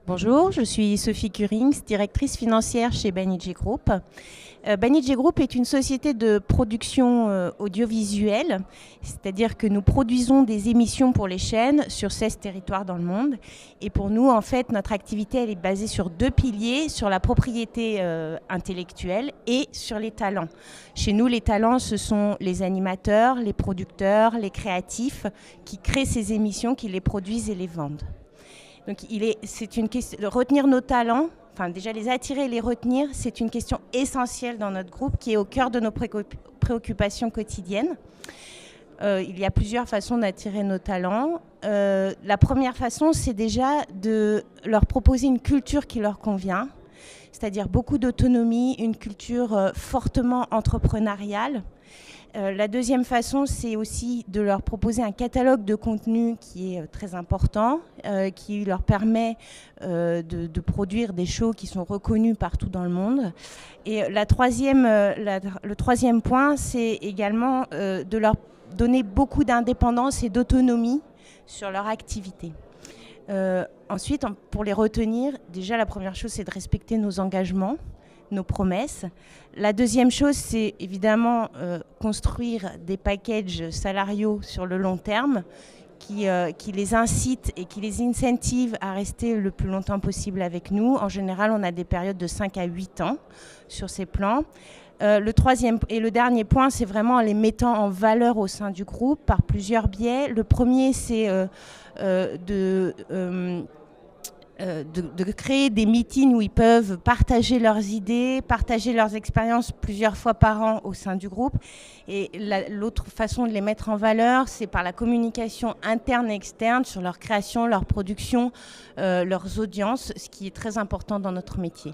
Bonjour, je suis Sophie Curings, directrice financière chez Banijay Group. Banijay Group est une société de production audiovisuelle, c'est-à-dire que nous produisons des émissions pour les chaînes sur 16 territoires dans le monde. Et pour nous, en fait, notre activité elle est basée sur deux piliers, sur la propriété intellectuelle et sur les talents. Chez nous, les talents, ce sont les animateurs, les producteurs, les créatifs qui créent ces émissions, qui les produisent et les vendent. Donc c'est une question de retenir nos talents, enfin déjà les attirer et les retenir, c'est une question essentielle dans notre groupe qui est au cœur de nos préoccupations quotidiennes. Il y a plusieurs façons d'attirer nos talents. La première façon, c'est déjà de leur proposer une culture qui leur convient, c'est-à-dire beaucoup d'autonomie, une culture fortement entrepreneuriale. La deuxième façon, c'est aussi de leur proposer un catalogue de contenu qui est très important, qui leur permet de produire des shows qui sont reconnus partout dans le monde. Et le troisième point, c'est également de leur donner beaucoup d'indépendance et d'autonomie sur leur activité. Ensuite, pour les retenir, déjà la première chose, c'est de respecter nos engagements, nos promesses. La deuxième chose, c'est évidemment construire des packages salariaux sur le long terme qui les incitent et qui les incentivent à rester le plus longtemps possible avec nous. En général, on a des périodes de 5 à 8 ans sur ces plans. Le troisième et le dernier point, c'est vraiment en les mettant en valeur au sein du groupe par plusieurs biais. Le premier, c'est de créer des meetings où ils peuvent partager leurs idées, partager leurs expériences plusieurs fois par an au sein du groupe. Et l'autre façon de les mettre en valeur, c'est par la communication interne et externe sur leur création, leur production, leurs audiences, ce qui est très important dans notre métier.